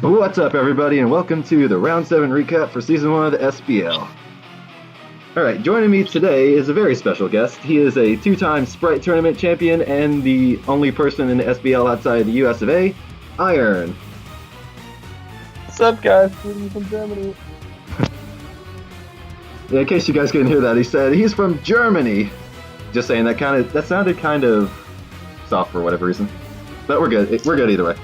What's up, everybody, and welcome to the Round 7 recap for Season 1 of the SBL. Alright, joining me today is a very special guest. He is a two-time Sprite Tournament champion and the only person in the SBL outside the US of A, Iron. What's up, guys? Greetings from Germany. Yeah, in case you guys couldn't hear that, he said he's from Germany. Just saying, that sounded kind of soft for whatever reason. But we're good. We're good either way.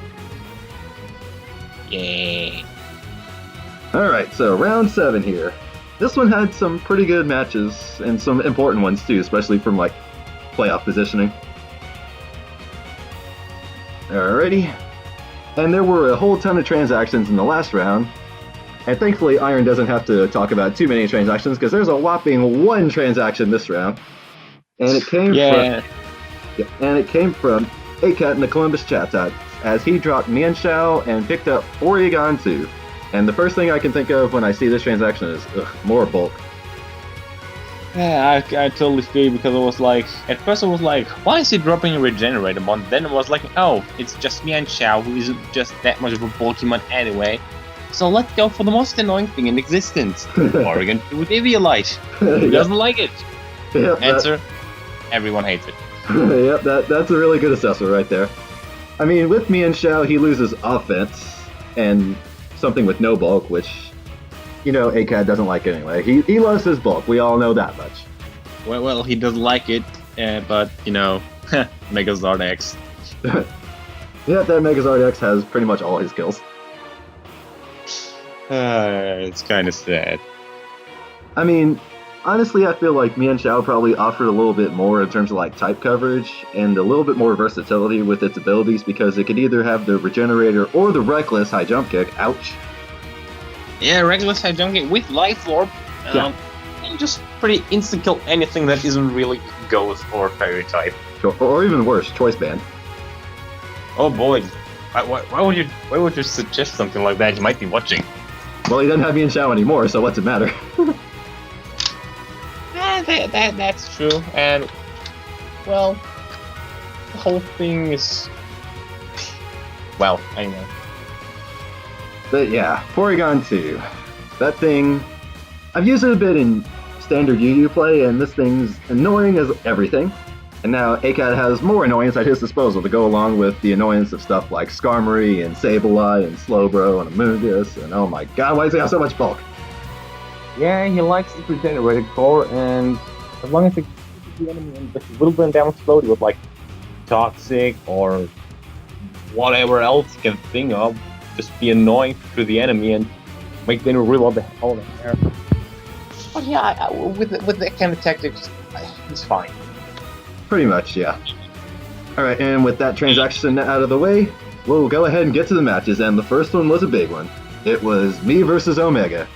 Yeah. Alright, so round 7 here. This one had some pretty good matches, and some important ones too, especially from like playoff positioning. Alrighty. And there were a whole ton of transactions in the last round. And thankfully Iron doesn't have to talk about too many transactions, because there's a whopping one transaction this round. And it came from ACAT in the Columbus chat as he dropped Mianshao and picked up Oregon 2. And the first thing I can think of when I see this transaction is, more bulk. Yeah, I totally feel, because it was like, at first I was like, why is he dropping a Regenerator Mon? Then it was like, oh, it's just Mianshao, who isn't just that much of a bulky mon anyway. So let's go for the most annoying thing in existence. Oregon with Eviolite. Who doesn't like it? Yep, Answer, everyone hates it. Yep, that's a really good assessment right there. I mean, with Mianshao, he loses offense and something with no bulk, which, you know, ACAD doesn't like anyway. He loves his bulk, we all know that much. Well, he doesn't like it, but, you know, Megazord X. Yeah, that Megazord X has pretty much all his kills. It's kind of sad. I mean, honestly, I feel like Mianshao probably offered a little bit more in terms of like type coverage and a little bit more versatility with its abilities, because it could either have the Regenerator or the Reckless high jump kick. Ouch. Yeah, Reckless high jump kick with Life Orb. And just pretty instant kill anything that isn't really Ghost or Fairy type. Or even worse, Choice Band. Oh boy, why would you suggest something like that? You might be watching. Well, he doesn't have Mianshao anymore, so what's it matter? That's true, and well, the whole thing is, well, anyway. But yeah, Porygon 2. That thing, I've used it a bit in standard UU play, and this thing's annoying as everything. And now ACAT has more annoyance at his disposal to go along with the annoyance of stuff like Skarmory and Sableye and Slowbro and Amoonguss, and oh my god, why does he have so much bulk? Yeah, he likes his regenerated core, and as long as it keeps the enemy and just a little bit down slowly with like Toxic or whatever else you can think of, just be annoying to the enemy and make the enemy reload the hell out of there. But yeah, with that kind of tactics, he's fine. Pretty much, yeah. Alright, and with that transaction out of the way, we'll go ahead and get to the matches, and the first one was a big one. It was me versus Omega.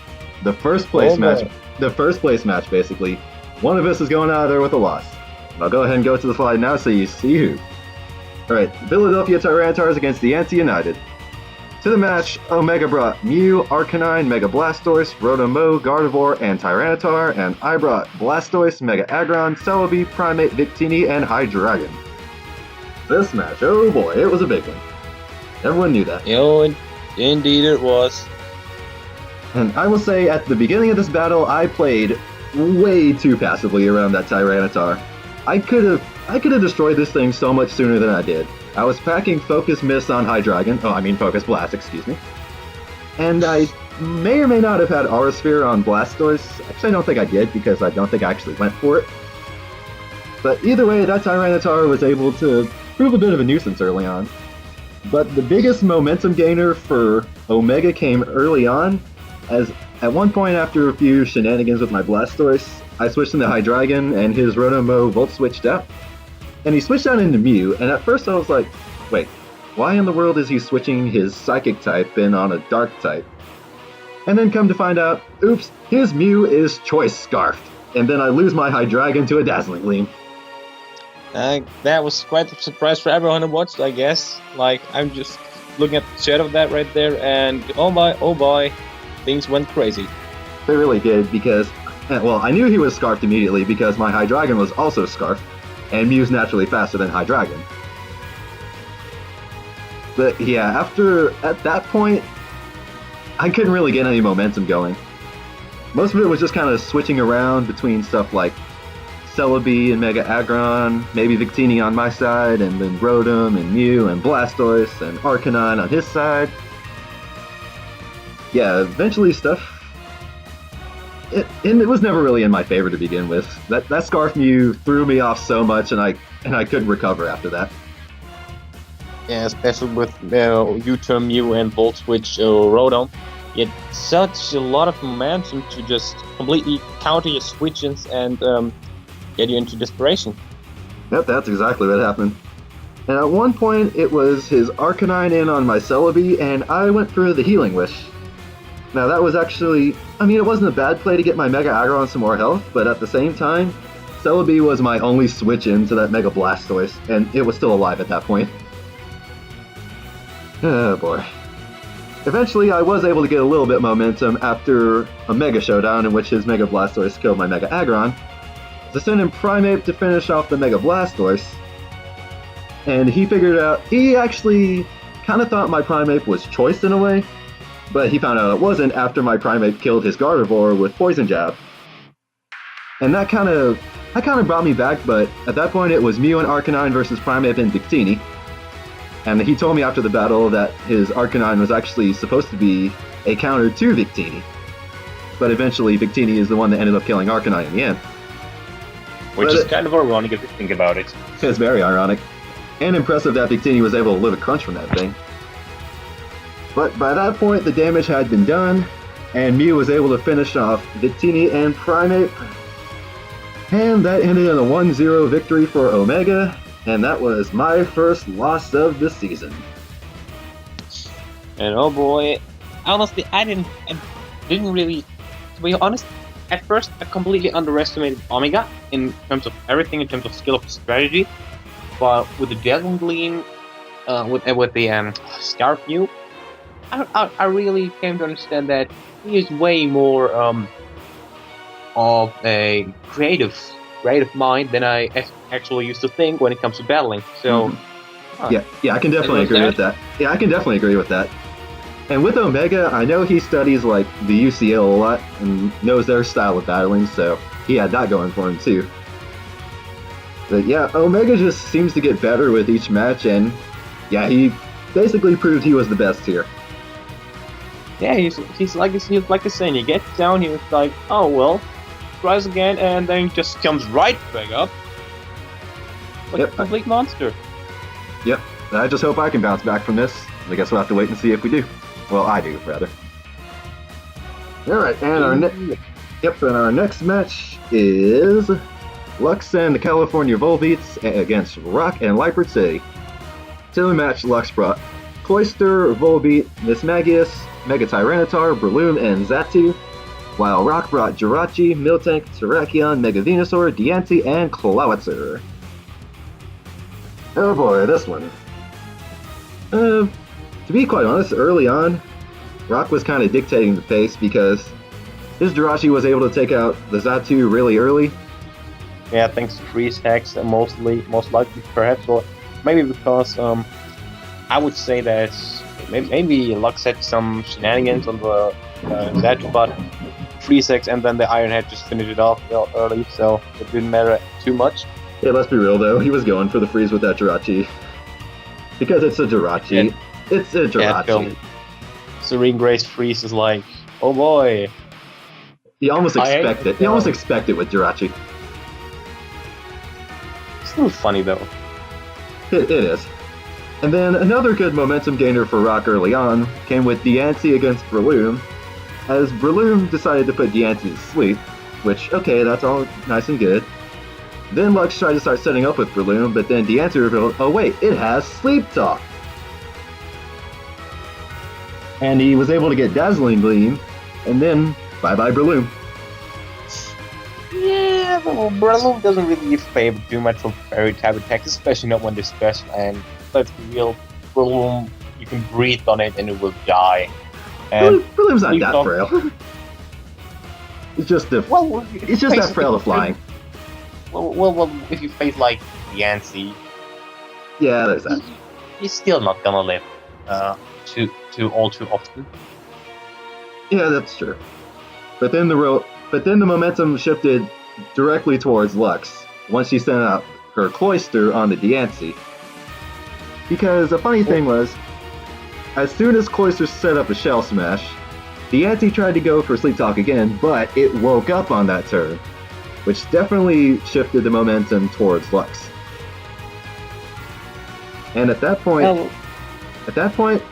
The first place match, basically. One of us is going out of there with a loss. I'll go ahead and go to the slide now so you see who. Alright, Philadelphia Tyrantars against the Anti-United. To the match, Omega brought Mew, Arcanine, Mega Blastoise, Rotom-Mow, Gardevoir, and Tyranitar, and I brought Blastoise, Mega Aggron, Celebi, Primate, Victini, and Hydreigon. This match, oh boy, it was a big one. Everyone knew that. Indeed it was. And I will say, at the beginning of this battle, I played way too passively around that Tyranitar. I could have destroyed this thing so much sooner than I did. I was packing Focus Miss on Focus Blast, excuse me. And I may or may not have had Aura Sphere on Blastoise. Actually, I don't think I did, because I don't think I actually went for it. But either way, that Tyranitar was able to prove a bit of a nuisance early on. But the biggest momentum gainer for Omega came early on, as at one point after a few shenanigans with my Blastoise, I switched into Hydreigon and his Rotom-Mow Volt switched out. And he switched out into Mew, and at first I was like, wait, why in the world is he switching his Psychic type in on a Dark type? And then come to find out, oops, his Mew is Choice Scarfed. And then I lose my Hydreigon to a Dazzling Gleam. That was quite a surprise for everyone who watched, I guess. Like, I'm just looking at the chat of that right there, and oh boy, things went crazy. They really did, because, well, I knew he was Scarfed immediately because my Hydreigon was also Scarfed. And Mew's naturally faster than Hydreigon. But yeah, at that point, I couldn't really get any momentum going. Most of it was just kind of switching around between stuff like Celebi and Mega Aggron, maybe Victini on my side, and then Rotom and Mew and Blastoise and Arcanine on his side. Yeah, eventually stuff. It was never really in my favor to begin with. That Scarf Mew threw me off so much, and I couldn't recover after that. Yeah, especially with U-turn Mew and Volt Switch Rotom. You had such a lot of momentum to just completely counter your switches and get you into desperation. Yep, that's exactly what happened. And at one point, it was his Arcanine in on my Celebi, and I went for the Healing Wish. Now that was actually, it wasn't a bad play to get my Mega Aggron some more health, but at the same time, Celebi was my only switch into that Mega Blastoise, and it was still alive at that point. Oh boy. Eventually, I was able to get a little bit momentum after a Mega Showdown in which his Mega Blastoise killed my Mega Aggron. So sent in Primeape to finish off the Mega Blastoise, and he actually kind of thought my Primeape was choice in a way, but he found out it wasn't after my Primeape killed his Gardevoir with Poison Jab. And that kind of brought me back, but at that point it was Mew and Arcanine versus Primeape and Victini. And he told me after the battle that his Arcanine was actually supposed to be a counter to Victini. But eventually Victini is the one that ended up killing Arcanine in the end. Which is kind of ironic if you think about it. It's very ironic. And impressive that Victini was able to live a crunch from that thing. But by that point, the damage had been done, and Mew was able to finish off Victini and Primeape. And that ended in a 1-0 victory for Omega, and that was my first loss of the season. And oh boy, honestly, I didn't really, to be honest, at first I completely underestimated Omega in terms of everything, in terms of skill of strategy. But with the Dazzling Gleam, with the Scarf Mew, I really came to understand that he is way more of a creative mind than I actually used to think when it comes to battling. So, yeah, I can definitely agree with that. Yeah, I can definitely agree with that. And with Omega, I know he studies like the UCL a lot and knows their style of battling, so he had that going for him too. But yeah, Omega just seems to get better with each match, and yeah, he basically proved he was the best here. Yeah, he's like a saying. He gets down, he was like, oh well, tries again, and then just comes right back up. Like a complete monster. Yep, I just hope I can bounce back from this. I guess we'll have to wait and see if we do. Well, I do, rather. Alright, and our next match is Lux and the California Volbeats against Rock and Liepard City. To the match, Lux brought Cloyster, Volbeat, Mismagius, Mega Tyranitar, Breloom, and Xatu, while Rock brought Jirachi, Miltank, Terrakion, Mega Venusaur, Diancie, and Clawitzer. Oh boy, this one. To be quite honest, early on, Rock was kind of dictating the pace because his Jirachi was able to take out the Xatu really early. Yeah, thanks to freeze hacks, most likely, perhaps, or maybe because I would say that maybe Lux had some shenanigans on the Xatu, but freeze hacks and then the Iron Head just finished it off early, so it didn't matter too much. Yeah, let's be real though, he was going for the freeze with that Jirachi. Because it's a Jirachi. It's a Jirachi. Serene Grace freeze is like, oh boy. You almost expect it. You almost expect it with Jirachi. Still funny though. It is. And then another good momentum gainer for Rock early on came with Diancie against Breloom, as Breloom decided to put Diancie to sleep, which, okay, that's all nice and good. Then Lux tried to start setting up with Breloom, but then Diancie revealed, oh wait, it has Sleep Talk! And he was able to get Dazzling Gleam, and then bye-bye Breloom. Yeah, well, Breloom doesn't really favor too much of fairy type attacks, especially not when they're special, and let's be real, Breloom, you can breathe on it and it will die. And Breloom's not that frail. It's just that frail to flying. Well, if you face like Diancie, yeah, there's that. He's still not gonna live too often. Yeah, that's true. But then the momentum shifted directly towards Lux once she sent out her Cloyster on the Diancie. Because the funny thing was, as soon as Cloyster set up a Shell Smash, Diancie tried to go for Sleep Talk again, but it woke up on that turn, which definitely shifted the momentum towards Lux. And at that point,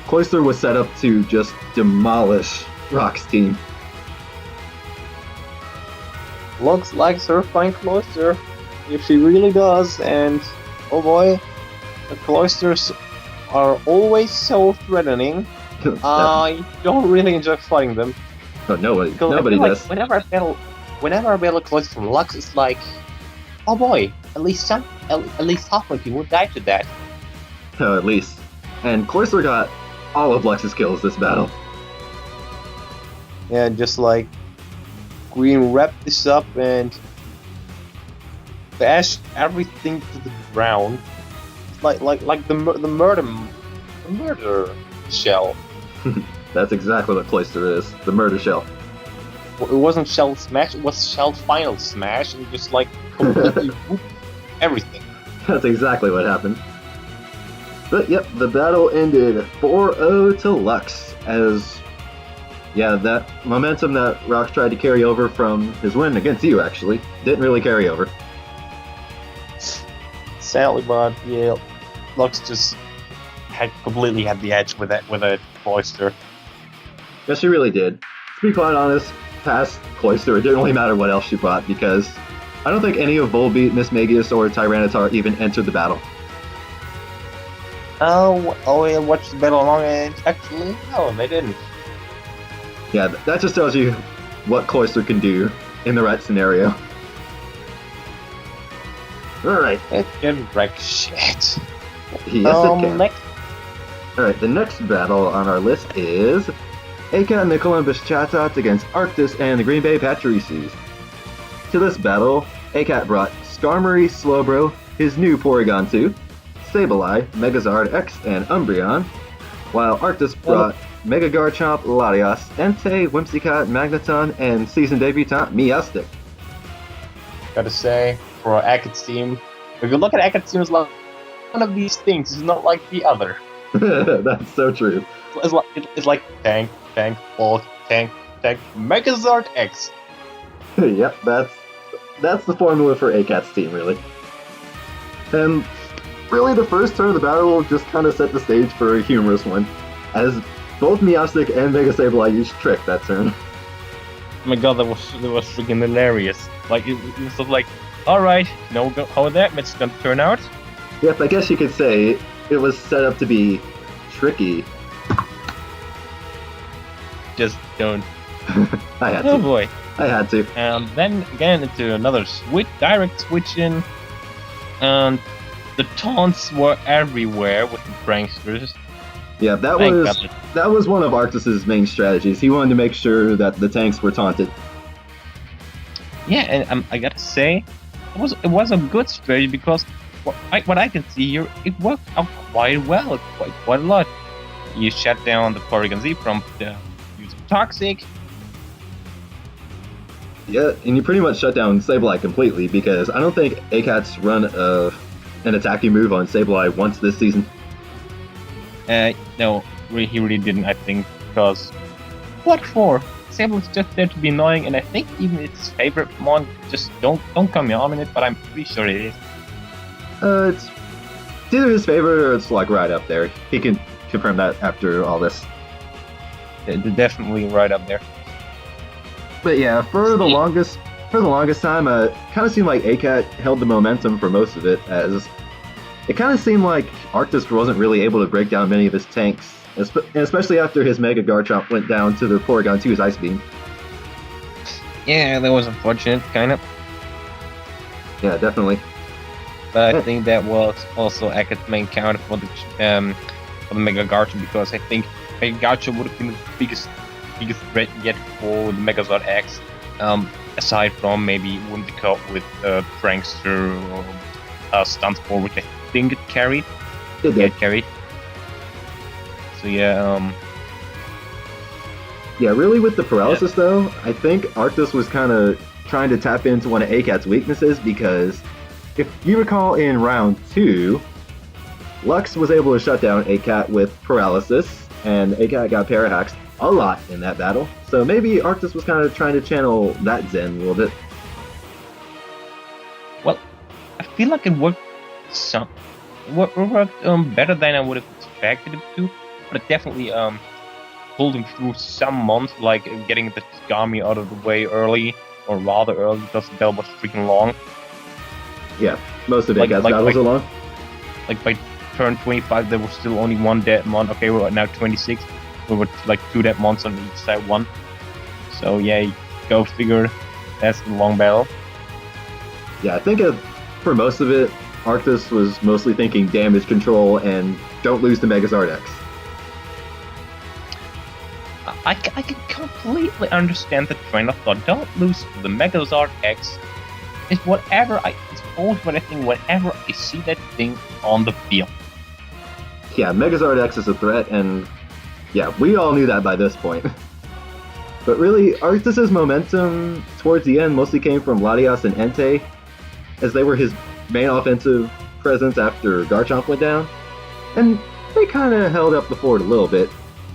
Cloyster was set up to just demolish Rock's team. Looks like Surfline Cloister, if she really does, and oh boy, the Cloisters are always so threatening. I don't really enjoy fighting them. Oh, nobody does. Whenever I battle a Cloister from Lux, it's like, oh boy, at least half my team would die to that. At least. And Cloyster got all of Lux's kills this battle. Yeah, just like Green wrapped this up and bashed everything to the ground, like the murder shell. That's exactly what Cloyster is, the murder shell. It wasn't Shell Smash, it was Shell Final Smash, and just like completely whooped everything. That's exactly what happened. But yep, the battle ended 4-0 to Lux, as that momentum that Rox tried to carry over from his win against you actually didn't really carry over. Sadly, but yeah, Lux just completely had the edge with a Cloister. Yes, she really did. To be quite honest, past Cloister, it didn't really matter what else she brought because I don't think any of Volbeat, Mismagius, or Tyranitar even entered the battle. Oh, I watched the battle along, and actually, no, they didn't. Yeah, that just tells you what Cloister can do in the right scenario. Alright. It can wreck shit. Yes, it can. Next. Alright, the next battle on our list is ACAT and the Columbus Chatot against Arktos and the Green Bay Patrices. To this battle, ACAT brought Skarmory, Slowbro, his new Porygon 2, Sableye, Megazard X, and Umbreon, while Arktos brought Mega Garchomp, Latias, Entei, Whimsicott, Magneton, and season debutant Meowstic. Gotta say, for ACAT's team, if you look at ACAT's team, it's like one of these things is not like the other. That's so true. It's like tank, bulk, tank, Megazard X. Yep, that's the formula for ACAT's team, really. And really, the first turn of the battle just kind of set the stage for a humorous one, as both Meowstic and Mega Sableye used Trick that turn. Oh my god, that was freaking hilarious. Like, it was sort of like, alright, how that's gonna turn out? Yep, I guess you could say it was set up to be tricky. Just don't. I had to. Oh boy. I had to. And then again into another direct switch in, and the taunts were everywhere with the pranksters. Yeah, that was one of Arktos' main strategies. He wanted to make sure that the tanks were taunted. Yeah, and I gotta say, it was a good strategy because what I can see here, it worked out quite well, quite a lot. You shut down the Porygon Z from using Toxic. Yeah, and you pretty much shut down Sableye completely because I don't think ACAT's run an attacking move on Sableye once this season. No, he really didn't, I think, because what for? Sable's just there to be annoying, and I think even its favorite mon, just don't come me on it, but I'm pretty sure it is. It's either his favorite or it's like right up there. He can confirm that after all this. Definitely right up there. But yeah, for the longest time, kind of seemed like ACAT held the momentum for most of it, as it kind of seemed like Arktos wasn't really able to break down many of his tanks, especially after his Mega Garchomp went down to the Porygon 2's Ice Beam. Yeah, that was unfortunate, kind of. Yeah, definitely. But I think that was also ACAT's main counter for the Mega Garchomp, because I think Mega Garchomp would have been the biggest threat yet for the Megazord X, aside from maybe Whimsicott with Prankster or Stunt Spore, which I think it carried. It did. Carried. So yeah, Yeah, really with the paralysis though, I think Arktos was kind of trying to tap into one of ACAT's weaknesses because if you recall in round 2, Lux was able to shut down ACAT with paralysis, and ACAT got parahaxed a lot in that battle. So maybe Arktos was kind of trying to channel that Zen a little bit. Well, I feel like it worked better than I would have expected it to, but it definitely pulled him through some months, like getting the Tsugami out of the way early, or rather early, because the battle was freaking long. Yeah, most of ACAT's battles are long. Like by turn 25, there was still only one dead mon. Okay, we're now 26. We were like 2 dead mons on each side, one. So yeah, go figure. That's the long battle. Yeah, I think for most of it, Arktos was mostly thinking damage control and don't lose the Megazord X. I can completely understand the train of thought. Don't lose the Megazord X. It's always what I think whenever I see that thing on the field. Yeah, Megazord X is a threat, and yeah, we all knew that by this point. But really, Arktos' momentum towards the end mostly came from Latias and Entei, as they were his main offensive presence after Garchomp went down, and they kind of held up the fort a little bit.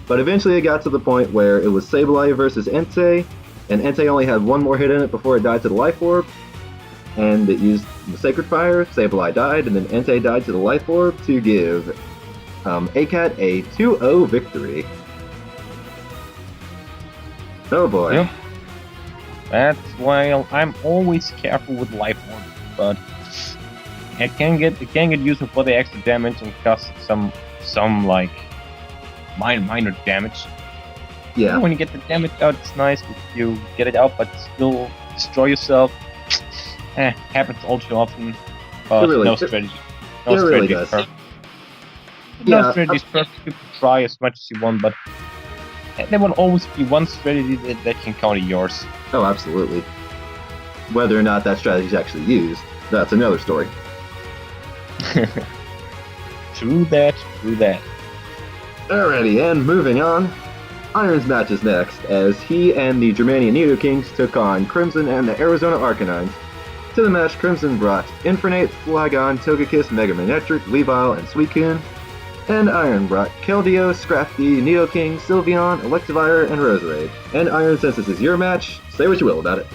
But eventually it got to the point where it was Sableye versus Entei, and Entei only had one more hit in it before it died to the Life Orb, and it used the Sacred Fire, Sableye died, and then Entei died to the Life Orb to give ACAT a 2-0 victory. Oh boy. Yep. That's why I'm always careful with Life Orb, but it can get useful for the extra damage and cost some like minor damage. Yeah. When you get the damage out, it's nice if you get it out, but still destroy yourself. Happens all too often. But no strategy. No strategy is perfect. No strategy is perfect. You can try as much as you want, but there will always be one strategy that can counter yours. Oh, absolutely. Whether or not that strategy is actually used, that's another story. True that. Alrighty, and moving on. Iron's match is next, as he and the Germanian Nido-Kings took on Crimson and the Arizona Arcanines. To the match, Crimson brought Infernape, Flygon, Togekiss, Mega Manectric, Weavile, and Suicune. And Iron brought Keldeo, Scrafty, Nido-King, Sylveon, Electivire, and Roserade. And Iron, since this is your match, say what you will about it.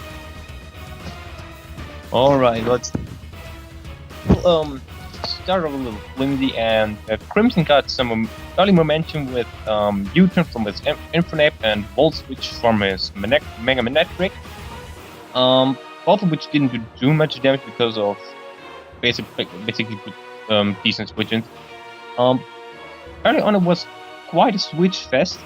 Alright, let's start off a little flimsy, and Crimson got some early momentum with U-turn from his Infernape and Volt Switch from his Mega Manectric. Both of which didn't do too much damage because of basically decent switching. Early on it was quite a switch fest.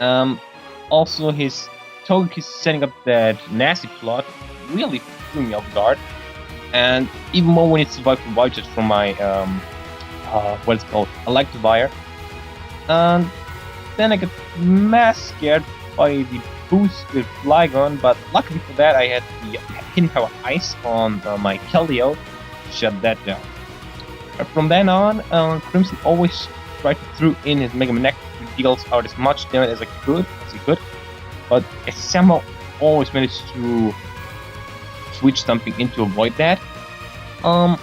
Also his Togekiss setting up that nasty plot really threw me off guard. And even more when it survived the Vultures from my Electivire. And then I got mass scared by the boost with Flygon, but luckily for that I had the Hidden Power Ice on my Keldeo to shut that down. But from then on, Crimson always tried to throw in his Mega Manectric, deals out as much damage as he could, but I somehow always managed to switch something in to avoid that. I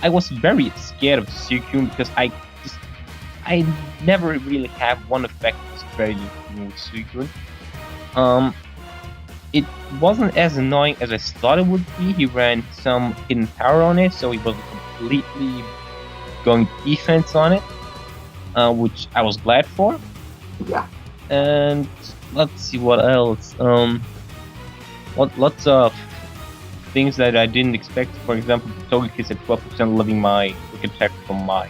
was very scared of Suicune because I never really have one effective strategy with Suicune. It wasn't as annoying as I thought it would be. He ran some hidden power on it, so he wasn't completely going defense on it, which I was glad for. Yeah. And let's see what else. Lots of things that I didn't expect. For example, the Togekiss at 12% living my quick attack from my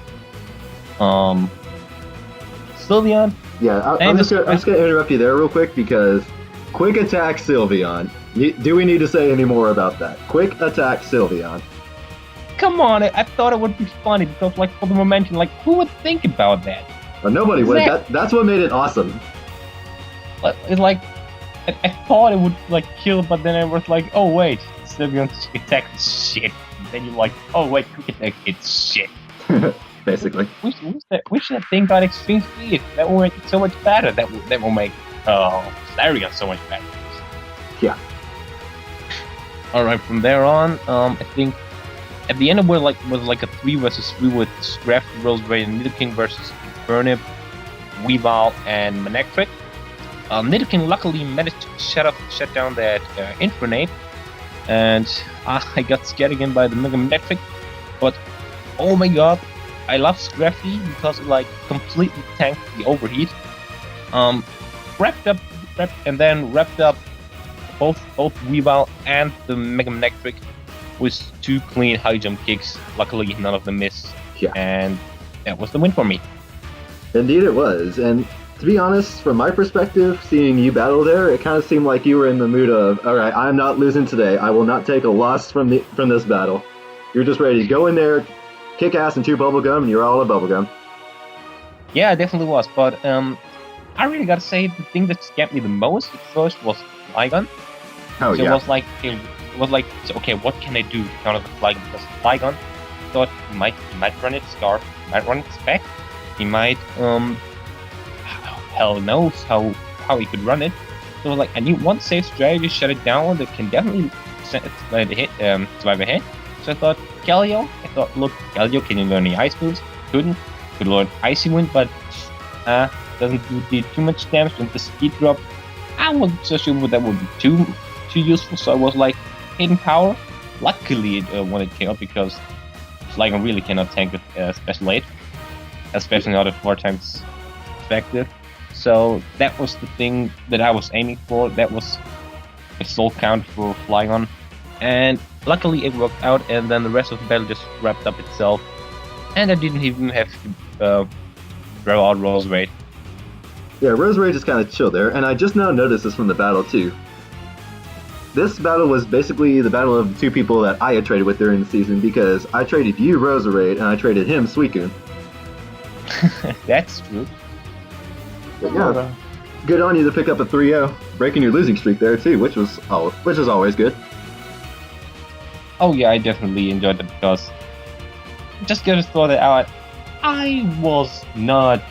Sylveon. Yeah, I'm just gonna interrupt you there real quick because Quick Attack Sylveon. Do we need to say any more about that? Quick Attack Sylveon. Come on, I thought it would be funny because, like, for the momentum, like, who would think about that? But nobody would. That's what made it awesome. But it's like, I thought it would, like, kill, but then I was like, oh wait, Sylveon's attack is shit. And then you're like, oh wait, Quick Attack is shit. Basically. Wish that thing got extreme speed. That will make it so much better. That will make Flareon so much better. Yeah. Alright, from there on, I think at the end it was like a 3 versus 3 with Scrafty, Roseberry, and Nidoking versus Burnip, Weavile, and Manectric. Nidoking luckily managed to shut down that Infernape, and I got scared again by the Mega Manectric, but oh my god, I love Scrafty because it like completely tanked the overheat. Wrapped up both Weavile and the Mega Manectric with 2 clean high jump kicks. Luckily, none of them missed, Yeah. and that was the win for me. Indeed it was, and to be honest, from my perspective, seeing you battle there, it kind of seemed like you were in the mood of, alright, I'm not losing today, I will not take a loss from this battle. You're just ready to go in there, kick ass and chew bubblegum, and you're all a bubblegum. Yeah, it definitely was, but I really gotta say, the thing that scared me the most at first was Flygon. Oh, So yeah. it was like, so, okay, what can I do to counter the Flygon? Because Flygon thought he might run its Scarf, he might run its Specs, he might, hell knows how he could run it. So like, I need one safe strategy to shut it down that can definitely survive a hit. So I thought, Galio, look, Galio, can you learn the Ice Boost? Couldn't. Could learn Icy Wind, but doesn't do too much damage with the speed drop. I wasn't so sure that would be too useful, so I was like, Hidden Power. Luckily, when it came up, because Flygon really cannot tank with Special 8, especially not at 4 times effective. So that was the thing that I was aiming for. That was a soul count for Flygon, and luckily it worked out. And then the rest of the battle just wrapped up itself, and I didn't even have to throw out Roseberry. Yeah, Roseberry just kind of chilled there, and I just now noticed this from the battle too. This battle was basically the battle of the 2 people that I had traded with during the season, because I traded you Roseberry and I traded him Suicune. That's true. But yeah, good on you to pick up a 3-0, breaking your losing streak there too, which was always good. Oh yeah, I definitely enjoyed it, because just gotta throw that out. I was not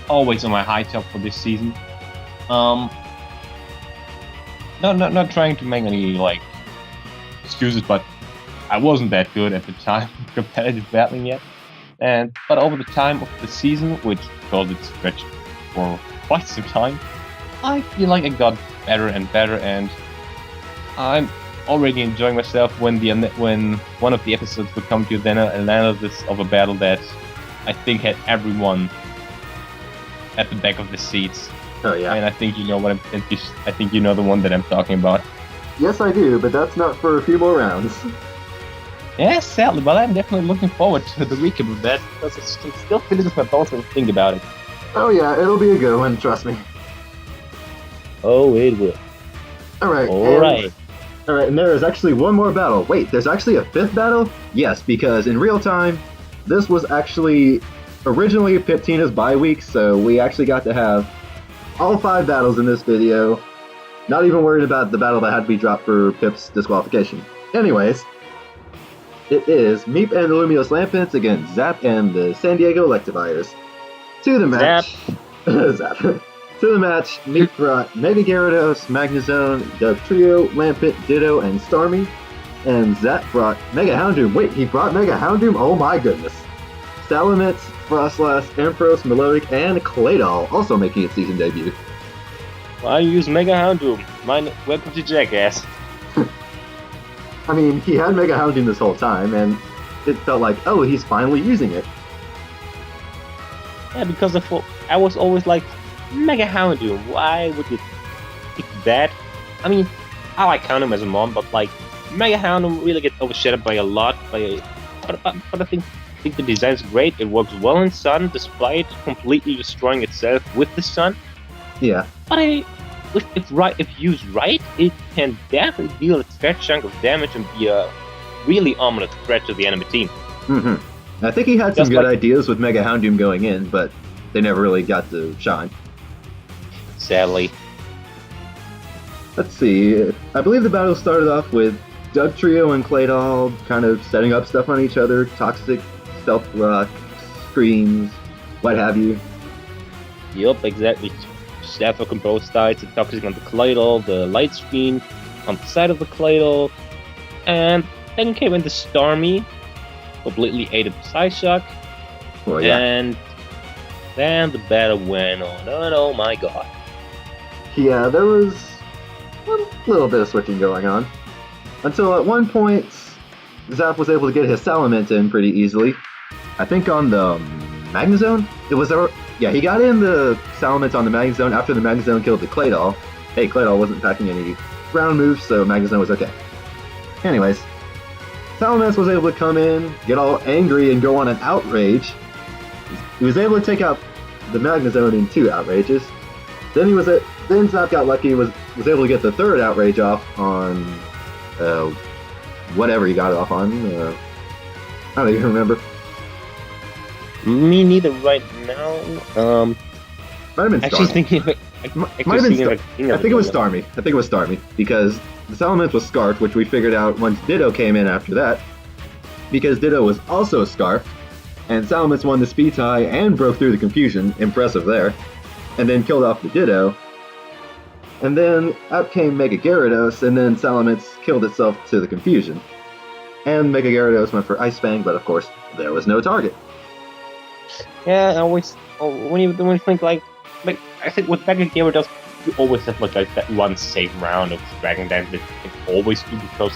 always on my high top for this season. Not trying to make any like excuses, but I wasn't that good at the time competitive battling yet. But over the time of the season, which because it stretched for quite some time, I feel like I got better and better, and I'm already enjoying myself when one of the episodes would come to an analysis of a battle that I think had everyone at the back of the seats. Oh yeah. And I think you know I think you know the one that I'm talking about. Yes, I do, but that's not for a few more rounds. Yeah, sadly, but I'm definitely looking forward to the recap of that, because it still finishes my thoughts when I think about it. Oh yeah, it'll be a good one, trust me. Oh, it will. Alright. Alright. Alright, and there is actually one more battle. Wait, there's actually a 5th battle? Yes, because in real time, this was actually originally Piptina's bye week, so we actually got to have all 5 battles in this video. Not even worried about the battle that had to be dropped for Pip's disqualification. Anyways, it is Meep and the Lumiose Lampents against Zap and the San Diego Electivires. To the match. Zap. To the match, Meep brought Mega Gyarados, Magnezone, Dugtrio, Lampent, Ditto, and Starmie. And Zap brought Mega Houndoom. Wait, he brought Mega Houndoom? Oh my goodness. Salamence, Frostlass, Ampharos, Melodic, and Claydol also making its season debut. I use Mega Houndoom. Welcome to Jackass. I mean, he had Mega Houndoom this whole time, and it felt like, oh, he's finally using it. Yeah, because I was always like, Mega Houndoom, why would you pick that? I mean, I like Houndoom as a mom, but like, Mega Houndoom really gets overshadowed by a lot. But I think the design's great. It works well in Sun, despite completely destroying itself with the Sun. Yeah. But if used right, it can definitely deal a fair chunk of damage and be a really ominous threat to the enemy team. Mm-hmm. I think he had some good ideas with Mega Houndoom going in, but they never really got to shine. Sadly. Let's see. I believe the battle started off with Dugtrio and Claydol kind of setting up stuff on each other. Toxic, Stealth Rock, Screams, what have you. Yup, exactly. Stafford on both sides, the Toxic on the Cladle, the Light Screen on the side of the Cladle, and then came in the Stormy, completely ate up Psyshock, Well, yeah. and then the battle went on, and oh my god. Yeah, there was a little bit of switching going on. Until at one point, Zap was able to get his Salamence in pretty easily. I think on the Magnezone? Yeah, he got in the Salamence on the Magnezone after the Magnezone killed the Claydol. Hey, Claydol wasn't packing any ground moves, so Magnezone was okay. Anyways, Salamence was able to come in, get all angry, and go on an outrage. He was able to take out the Magnezone in 2 outrages. Then Zap got lucky, was able to get the 3rd outrage off on whatever he got it off on. I don't even remember. Me neither right now. Might have been Actually Starmie. thinking of it. I think it was Starmie, because the Salamence was Scarfed, which we figured out once Ditto came in after that. Because Ditto was also Scarfed, and Salamence won the speed tie and broke through the confusion, impressive there, and then killed off the Ditto. And then out came Mega Gyarados, and then Salamence killed itself to the confusion. And Mega Gyarados went for Ice Fang, but of course, there was no target. Yeah, I always when you think like I think with Mega Gyarados, you always have like that one safe round of Dragon Dance that you can always do because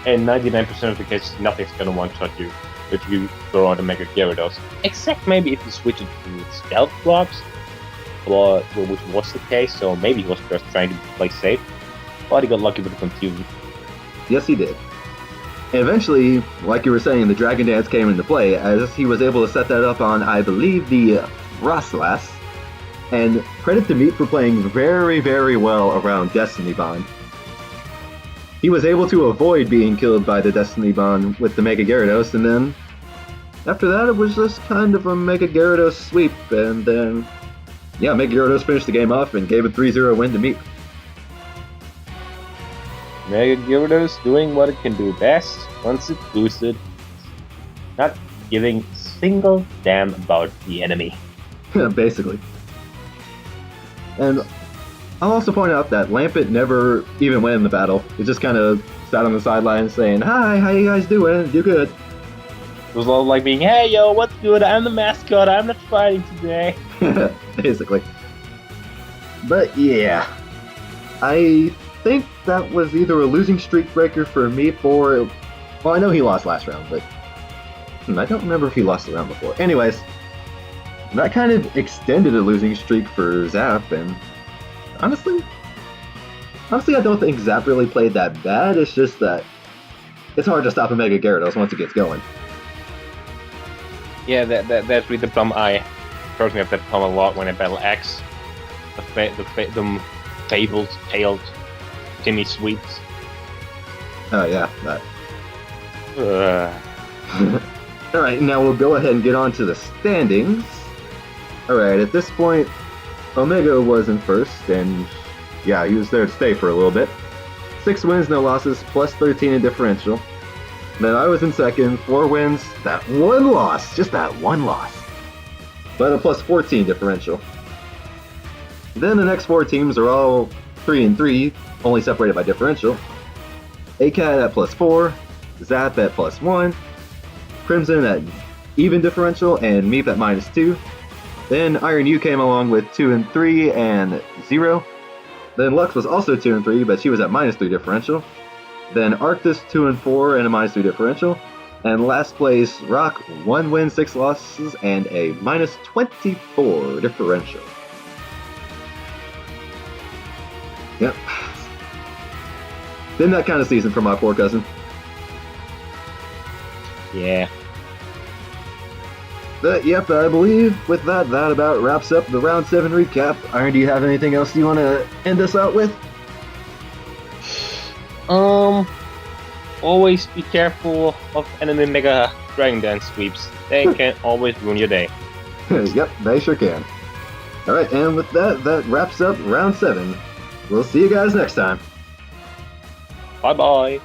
in 99% of the cases nothing's gonna one-shot you if you throw out a Mega Gyarados. Except maybe if you switch it to Stealth Blocks, which was the case, so maybe he was just trying to play safe, but he got lucky with the confusion. Yes, he did. And eventually, like you were saying, the Dragon Dance came into play, as he was able to set that up on, I believe, the Frostlass. And credit to Meat for playing very, very well around Destiny Bond. He was able to avoid being killed by the Destiny Bond with the Mega Gyarados, and then after that it was just kind of a Mega Gyarados sweep, and then yeah, Mega Gyarados finished the game off and gave a 3-0 win to Meat. Mega Gyarados doing what it can do best once it's boosted, not giving a single damn about the enemy. Basically. And I'll also point out that Lampet never even went in the battle. He just kind of sat on the sidelines saying, "Hi, how you guys doing? Do good." It was all like being, "Hey yo, what's good? I'm the mascot, I'm not fighting today." Basically. But yeah, I think that was either a losing streak breaker for me well, I know he lost last round, but I don't remember if he lost the round before. Anyways, that kind of extended a losing streak for Zap, and honestly, I don't think Zap really played that bad. It's just that it's hard to stop a Mega Gyarados once it gets going. Yeah, that's really the problem. I personally have that problem a lot when I battle X. The fabled, tailed Timmy Sweeps. Oh yeah, that. Alright, now we'll go ahead and get on to the standings. Alright, at this point, Omega was in first, and yeah, he was there to stay for a little bit. 6 wins, no losses, plus 13 in differential. Then I was in second, 4 wins, that 1 loss, just that 1 loss. But a plus 14 differential. Then the next 4 teams are all 3 and 3, only separated by differential. ACAT at plus 4, Zap at plus 1, Crimson at even differential, and Meep at minus 2. Then Iron U came along with 2 and 3 and 0. Then Lux was also 2 and 3, but she was at minus 3 differential. Then Arktos 2 and 4 and a minus 3 differential. And last place, Rock, 1 win, 6 losses, and a minus 24 differential. Yep. Been that kind of season for my poor cousin. Yeah. But yep, I believe with that about wraps up the round 7 recap. Iron, do you have anything else you want to end us out with? Always be careful of enemy Mega Dragon Dance sweeps. They can always ruin your day. Yep, they sure can. Alright, and with that wraps up round 7. We'll see you guys next time. Bye bye.